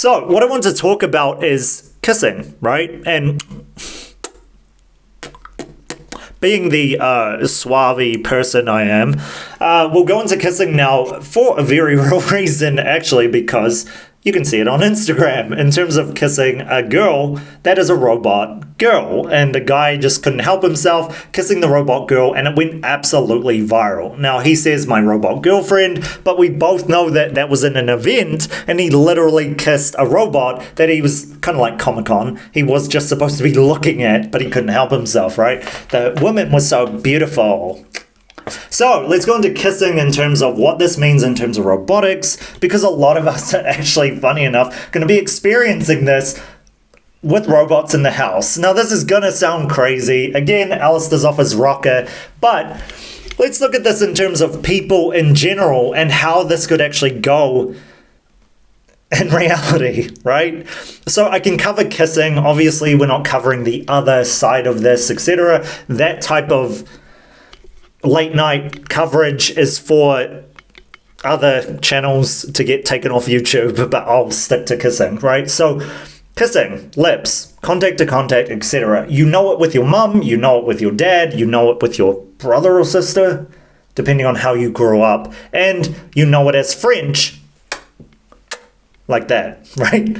So, what I want to talk about is kissing, right? And being the suave person I am, we'll go into kissing now for a very real reason, actually, because you can see it on Instagram. In terms of kissing a girl, that is a robot girl. And the guy just couldn't help himself kissing the robot girl, and it went absolutely viral. Now, he says my robot girlfriend, but we both know that that was in an event, and he literally kissed a robot that he was kind of like Comic-Con. He was just supposed to be looking at, but he couldn't help himself, right? The woman was so beautiful. So let's go into kissing in terms of what this means in terms of robotics, because a lot of us are actually, funny enough, going to be experiencing this with robots in the house. Now, this is going to sound crazy. Again, Alistair's off his rocker, but let's look at this in terms of people in general and how this could actually go in reality, right? So I can cover kissing. Obviously, we're not covering the other side of this, etc. That type of late night coverage is for other channels to get taken off YouTube, but I'll stick to kissing, right? So kissing, lips, contact to contact, etc. You know it with your mum, you know it with your dad, you know it with your brother or sister, depending on how you grew up, and you know it as French, like that, right?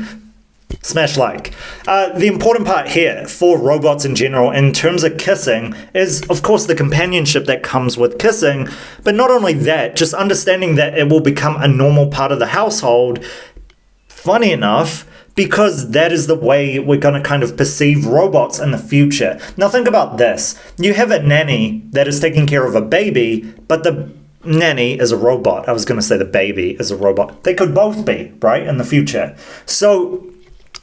Smash like. The important part here for robots in general in terms of kissing is, of course, the companionship that comes with kissing, but not only that, just understanding that it will become a normal part of the household, funny enough, because that is the way we're going to kind of perceive robots in the future. Now think about this. You have a nanny that is taking care of a baby, but the nanny is a robot. I was going to say the baby is a robot. They could both be, right, in the future. So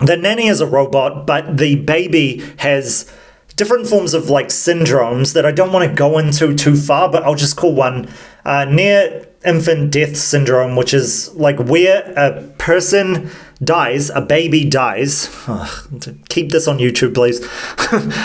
the nanny is a robot, but the baby has different forms of like syndromes that I don't want to go into too far, but I'll just call one near infant death syndrome, which is like where a person dies, a baby dies. Keep this on YouTube, please.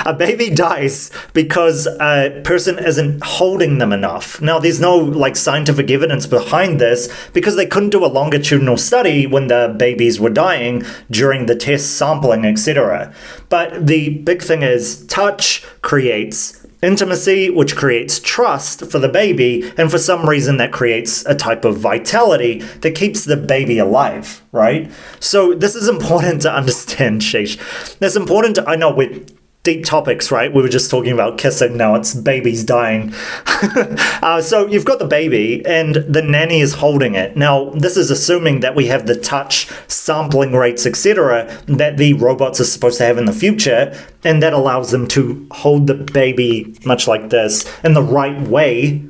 A baby dies because a person isn't holding them enough. Now, there's no like scientific evidence behind this because they couldn't do a longitudinal study when the babies were dying during the test sampling, etc. But the big thing is touch creates intimacy, which creates trust for the baby, and for some reason that creates a type of vitality that keeps the baby alive, right? So this is important to understand, sheesh. That's important to, I know we're deep topics, right? We were just talking about kissing, now it's babies dying. So you've got the baby and the nanny is holding it. Now, this is assuming that we have the touch sampling rates, etc., that the robots are supposed to have in the future, and that allows them to hold the baby much like this in the right way,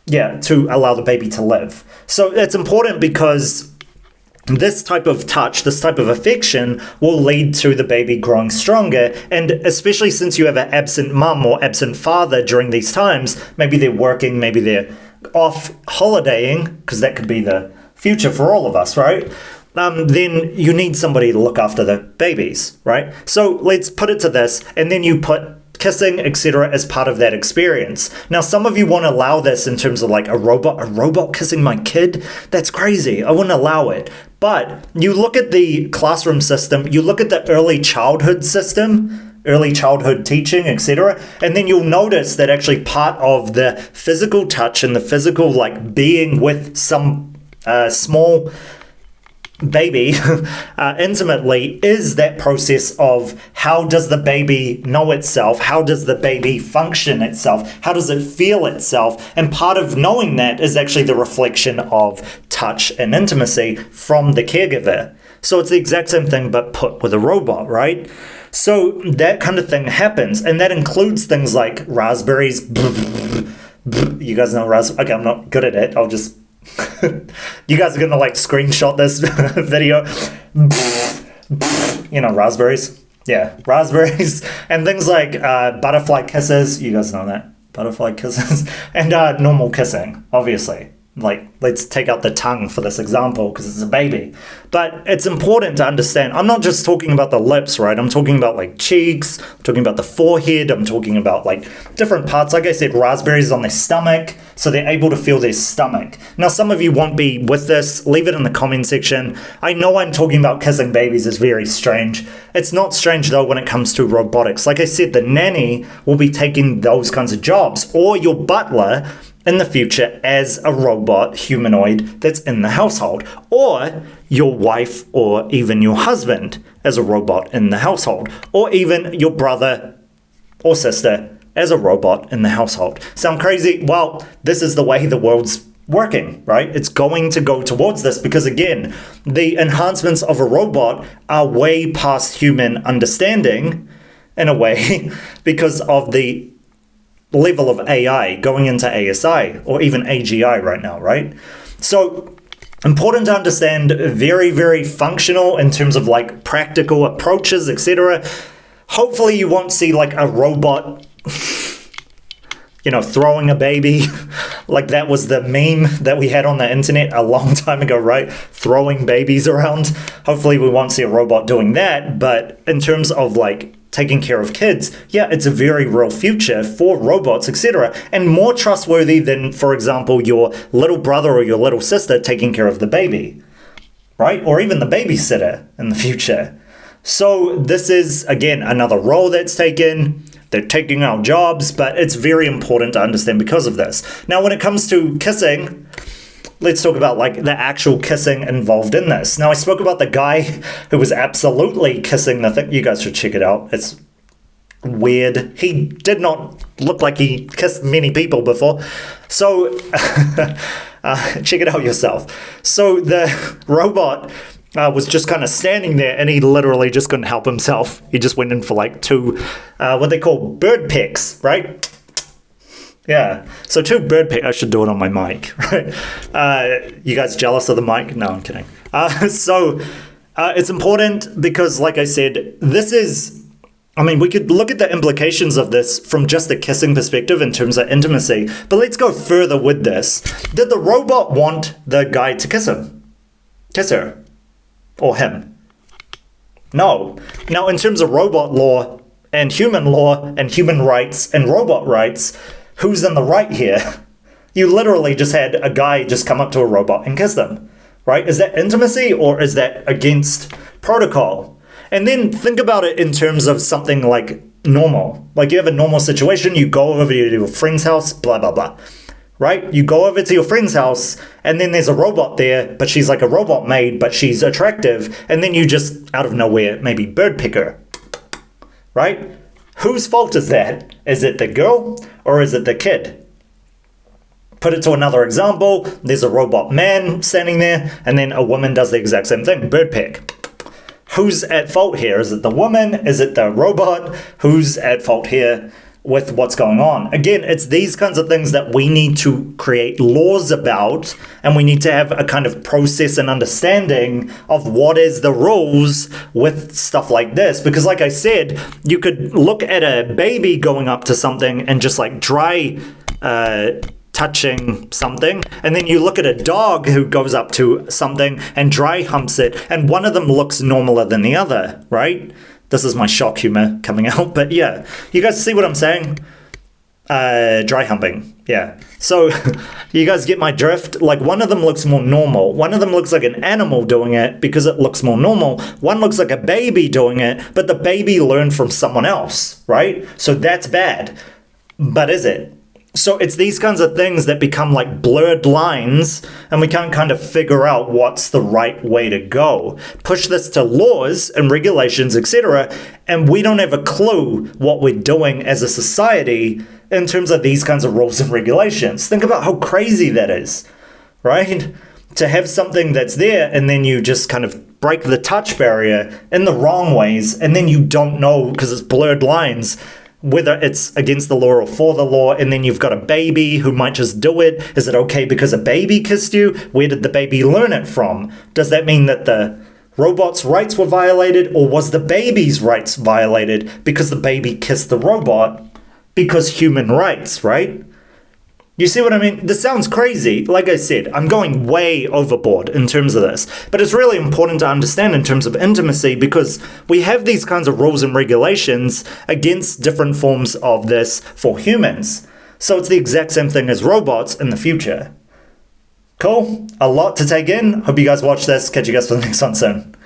to allow the baby to live. So it's important because this type of touch, this type of affection will lead to the baby growing stronger, and especially since you have an absent mum or absent father during these times, maybe they're working, maybe they're off holidaying, because that could be the future for all of us, right? Then you need somebody to look after the babies, right? So let's put it to this, and then you put kissing, etc., as part of that experience. Now, some of you won't allow this in terms of like a robot kissing my kid. That's crazy. I wouldn't allow it. But you look at the classroom system, you look at the early childhood system, early childhood teaching, etc., and then you'll notice that actually part of the physical touch and the physical like being with some small baby intimately is that process of how does the baby know itself, how does the baby function itself, how does it feel itself, and part of knowing that is actually the reflection of touch and intimacy from the caregiver. So it's the exact same thing but put with a robot, right? So that kind of thing happens, and that includes things like raspberries. You guys know raspberries? Okay, I'm not good at it, I'll just you guys are gonna like screenshot this video. Raspberries. Yeah, raspberries. And things like butterfly kisses. You guys know that. Butterfly kisses. And normal kissing, obviously. Like, let's take out the tongue for this example because it's a baby. But it's important to understand, I'm not just talking about the lips, right? I'm talking about like cheeks, I'm talking about the forehead, I'm talking about like different parts. Like I said, raspberries on their stomach, so they're able to feel their stomach. Now, some of you won't be with this. Leave it in the comment section. I know I'm talking about kissing babies is very strange. It's not strange though when it comes to robotics. Like I said, the nanny will be taking those kinds of jobs, or your butler in the future as a robot humanoid that's in the household, or your wife or even your husband as a robot in the household, or even your brother or sister as a robot in the household. Sound crazy? Well, this is the way the world's working, right? It's going to go towards this because, again, the enhancements of a robot are way past human understanding in a way because of the level of AI going into ASI or even AGI right now, right? So important to understand, very, very functional in terms of like practical approaches, etc. Hopefully you won't see like a robot, throwing a baby. Like that was the meme that we had on the internet a long time ago, right? Throwing babies around. Hopefully we won't see a robot doing that. But in terms of like taking care of kids, yeah, it's a very real future for robots, etc. And more trustworthy than, for example, your little brother or your little sister taking care of the baby, right? Or even the babysitter in the future. So this is, again, another role that's taken. They're taking our jobs, but it's very important to understand because of this. Now, when it comes to kissing, let's talk about like the actual kissing involved in this. Now, I spoke about the guy who was absolutely kissing the thing. You guys should check it out. It's weird. He did not look like he kissed many people before. So check it out yourself. So the robot was just kind of standing there, and he literally just couldn't help himself. He just went in for like two, what they call bird pecks, right? Yeah, so two bird pecks. I should do it on my mic, right? You guys jealous of the mic? No, I'm kidding. So it's important because, like I said, this is, we could look at the implications of this from just the kissing perspective in terms of intimacy, but let's go further with this. Did the robot want the guy to kiss him? Kiss her? Or him? No. Now, in terms of robot law and human rights and robot rights, who's in the right here? You literally just had a guy just come up to a robot and kiss them, right? Is that intimacy or is that against protocol? And then think about it in terms of something like normal. Like you have a normal situation, you go over to your friend's house, blah, blah, blah. Right? You go over to your friend's house and then there's a robot there, but she's like a robot maid, but she's attractive. And then you just, out of nowhere, maybe bird picker. Right? Whose fault is that? Is it the girl or is it the kid? Put it to another example. There's a robot man standing there and then a woman does the exact same thing. Bird pick. Who's at fault here? Is it the woman? Is it the robot? Who's at fault here with what's going on? Again, it's these kinds of things that we need to create laws about, and we need to have a kind of process and understanding of what is the rules with stuff like this. Because like I said, you could look at a baby going up to something and just like dry touching something, and then you look at a dog who goes up to something and dry humps it, and one of them looks normaler than the other, right? This is my shock humor coming out, but yeah. You guys see what I'm saying? Dry humping, yeah. So you guys get my drift? Like one of them looks more normal. One of them looks like an animal doing it because it looks more normal. One looks like a baby doing it, but the baby learned from someone else, right? So that's bad. But is it? So it's these kinds of things that become like blurred lines, and we can't kind of figure out what's the right way to go. Push this to laws and regulations, etc., and we don't have a clue what we're doing as a society in terms of these kinds of rules and regulations. Think about how crazy that is, right? To have something that's there and then you just kind of break the touch barrier in the wrong ways, and then you don't know because it's blurred lines whether it's against the law or for the law, and then you've got a baby who might just do it. Is it okay because a baby kissed you? Where did the baby learn it from? Does that mean that the robot's rights were violated, or was the baby's rights violated because the baby kissed the robot? Because human rights, right? You see what I mean? This sounds crazy. Like I said, I'm going way overboard in terms of this. But it's really important to understand in terms of intimacy because we have these kinds of rules and regulations against different forms of this for humans. So it's the exact same thing as robots in the future. Cool. A lot to take in. Hope you guys watch this. Catch you guys for the next one soon.